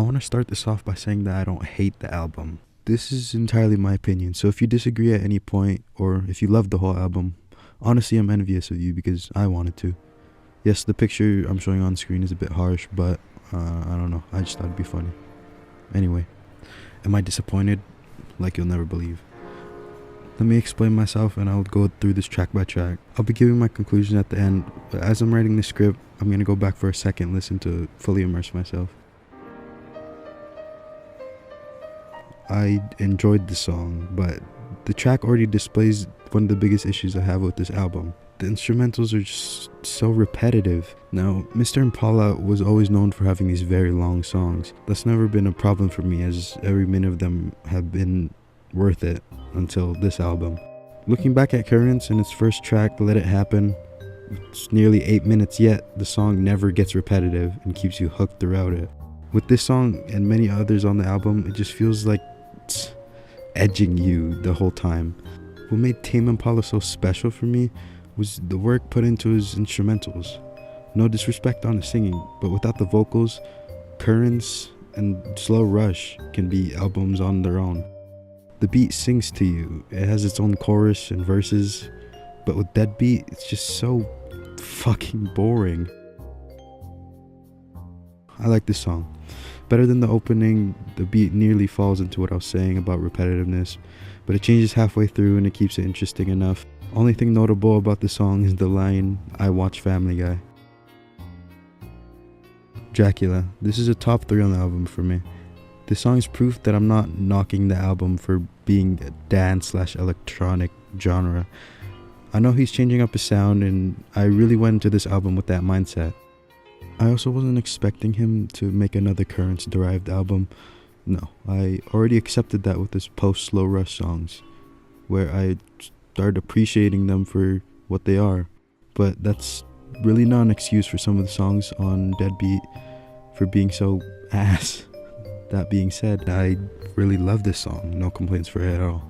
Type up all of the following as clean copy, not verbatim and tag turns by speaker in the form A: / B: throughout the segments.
A: want to start this off by saying that I don't hate the album. This is entirely my opinion, so if you disagree at any point, or if you love the whole album, honestly I'm envious of you because I wanted to. Yes, the picture I'm showing on screen is a bit harsh, but I don't know, I just thought it'd be funny. Anyway, am I disappointed? Like you'll never believe. Let me explain myself and I'll go through this track by track. I'll be giving my conclusion at the end, but as I'm writing the script, I'm going to go back for a second, listen to fully immerse myself. I enjoyed the song, but the track already displays one of the biggest issues I have with this album. The instrumentals are just so repetitive. Now, Mr. Impala was always known for having these very long songs. That's never been a problem for me, as every minute of them have been worth it until this album. Looking back at Currents and its first track, Let It Happen, it's nearly 8 minutes, yet the song never gets repetitive and keeps you hooked throughout it. With this song and many others on the album, it just feels like it's edging you the whole time. What made Tame Impala so special for me was the work put into his instrumentals. No disrespect on his singing, but without the vocals, Currents and Slow Rush can be albums on their own. The beat sings to you, it has its own chorus and verses, but with Deadbeat, it's just so fucking boring. I like this song. Better than the opening, the beat nearly falls into what I was saying about repetitiveness, but it changes halfway through and it keeps it interesting enough. Only thing notable about the song is the line, I watch Family Guy. Dracula. This is a top 3 on the album for me. This song is proof that I'm not knocking the album for being a dance/electronic genre. I know he's changing up his sound and I really went into this album with that mindset. I also wasn't expecting him to make another Currents-derived album. No, I already accepted that with his post-Slow Rush songs, where I started appreciating them for what they are. But that's really not an excuse for some of the songs on Deadbeat for being so ass. That being said, I really love this song, no complaints for it at all.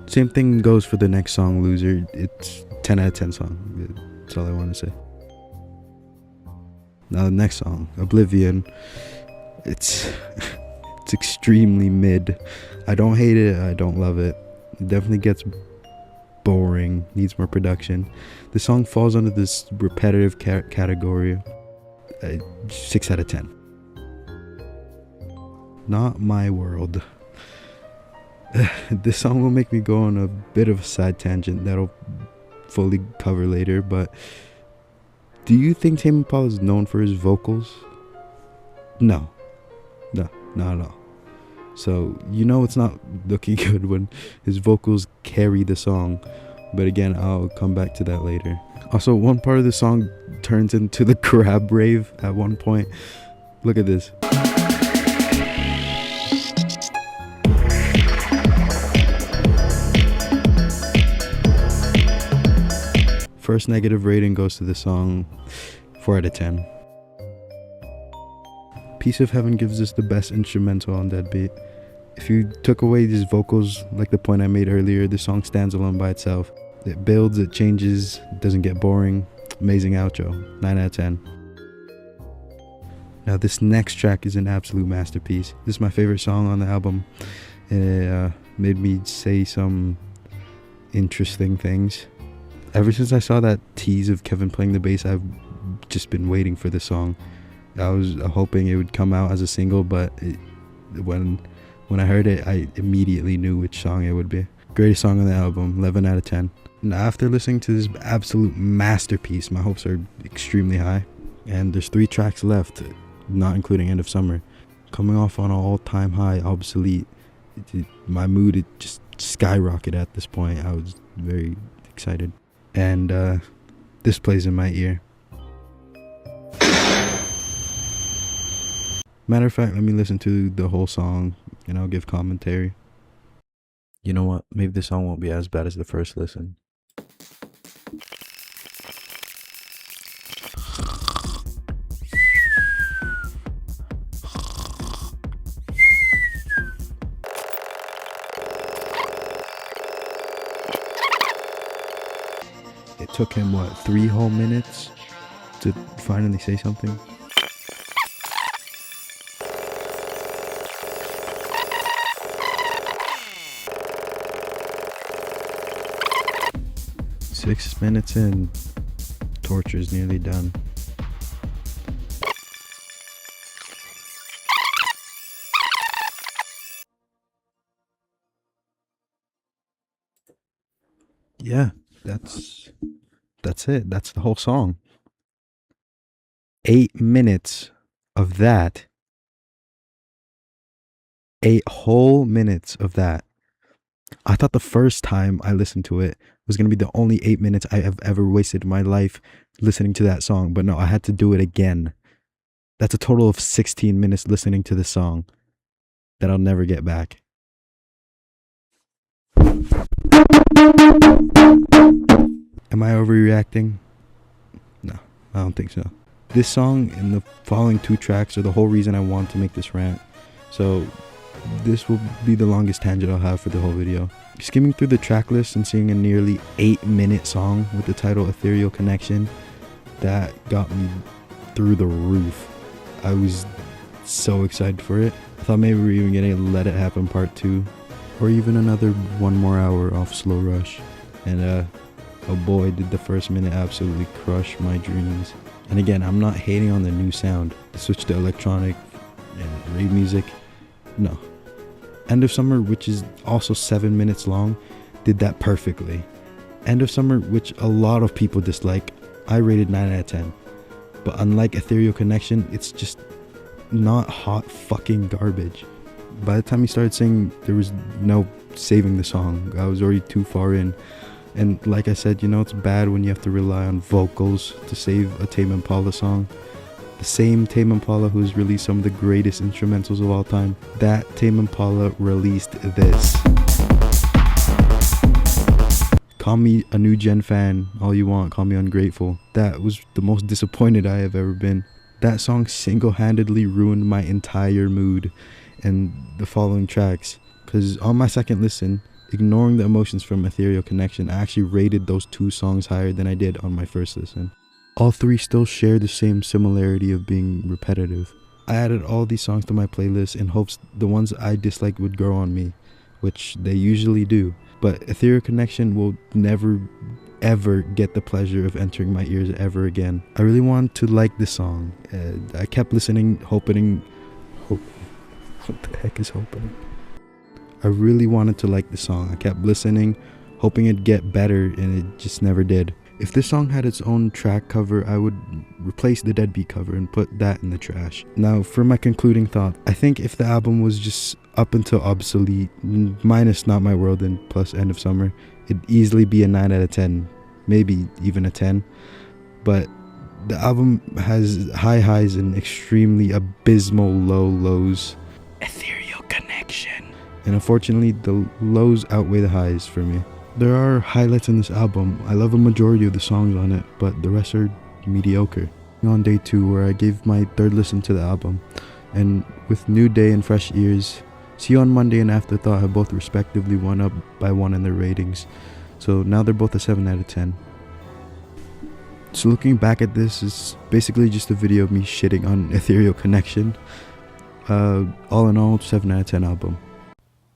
A: Same thing goes for the next song, Loser. It's 10 out of 10 song, that's all I want to say. Now the next song, Oblivion, it's extremely mid. I don't hate it, I don't love it. It definitely gets boring, needs more production. The song falls under this repetitive category. 6 out of 10. Not my world. This song will make me go on a bit of a side tangent that'll fully cover later, but do you think Tame Impala is known for his vocals? No, not at all. So you know it's not looking good when his vocals carry the song, but again, I'll come back to that later. Also, one part of the song turns into the crab rave at one point. Look at this. First negative rating goes to the song, 4 out of 10. Piece of Heaven gives us the best instrumental on Deadbeat. If you took away these vocals, like the point I made earlier, the song stands alone by itself. It builds, it changes, it doesn't get boring. Amazing outro, 9 out of 10. Now this next track is an absolute masterpiece. This is my favorite song on the album. It made me say some interesting things. Ever since I saw that tease of Kevin playing the bass, I've just been waiting for this song. I was hoping it would come out as a single, but when I heard it, I immediately knew which song it would be. Greatest song on the album, 11 out of 10. Now, after listening to this absolute masterpiece, my hopes are extremely high. And there's 3 tracks left, not including End of Summer. Coming off on an all-time high, Obsolete. My mood, it just skyrocketed at this point. I was very excited. And this plays in my ear. Matter of fact, let me listen to the whole song and I'll give commentary. You know what? Maybe the song won't be as bad as the first listen. It took him, 3 whole minutes to finally say something? 6 minutes in, torture is nearly done. Yeah, that's it. That's the whole song. 8 minutes of that. 8 whole minutes of that. I thought the first time I listened to it was gonna be the only 8 minutes I have ever wasted in my life listening to that song, but no, I had to do it again. That's a total of 16 minutes listening to this song that I'll never get back. Am I overreacting? No, I don't think so. This song and the following two tracks are the whole reason I want to make this rant. So this will be the longest tangent I'll have for the whole video. Skimming through the track list and seeing a nearly 8 minute song with the title Ethereal Connection, that got me through the roof. I was so excited for it. I thought maybe we were even getting Let It Happen Part 2, or even another 1 more hour off Slow Rush. And oh boy, did the first minute absolutely crush my dreams. And again, I'm not hating on the new sound. The switch to electronic and rave music, no. End of Summer, which is also 7 minutes long, did that perfectly. End of Summer, which a lot of people dislike, I rated 9 out of 10. But unlike Ethereal Connection, it's just not hot fucking garbage. By the time he started singing, there was no saving the song. I was already too far in. And like I said, you know, it's bad when you have to rely on vocals to save a Tame Impala song. The same Tame Impala who's released some of the greatest instrumentals of all time, that Tame Impala released this. Call me a new gen fan all you want, call me ungrateful. That was the most disappointed I have ever been. That song single-handedly ruined my entire mood and the following tracks. Because on my second listen, ignoring the emotions from Ethereal Connection, I actually rated those two songs higher than I did on my first listen. All three still share the same similarity of being repetitive. I added all these songs to my playlist in hopes the ones I disliked would grow on me, which they usually do. But Ethereal Connection will never ever get the pleasure of entering my ears ever again. I really wanted to like this song. I kept listening, what the heck is hoping? I really wanted to like the song. I kept listening, hoping it'd get better, and it just never did. If this song had its own track cover, I would replace the Deadbeat cover and put that in the trash. Now, for my concluding thought, I think if the album was just up until Obsolete, minus Not My World and plus End of Summer, it'd easily be a 9 out of 10, maybe even a 10. But the album has high highs and extremely abysmal low lows. Ethereal Connection. And unfortunately, the lows outweigh the highs for me. There are highlights in this album. I love a majority of the songs on it, but the rest are mediocre. On day 2, where I gave my third listen to the album, and with New Day and Fresh Ears, See You on Monday and Afterthought have both respectively won up by 1 in their ratings. So now they're both a 7 out of 10. So looking back at this is basically just a video of me shitting on Ethereal Connection. All in all, 7 out of 10 album.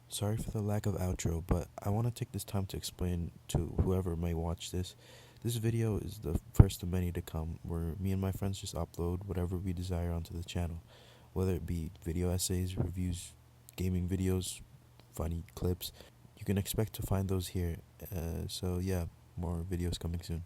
A: Sorry for the lack of outro, but I want to take this time to explain to whoever may watch this. This video is the first of many to come, where me and my friends just upload whatever we desire onto the channel, whether it be video essays, reviews, gaming videos, funny clips. You can expect to find those here. So yeah, more videos coming soon.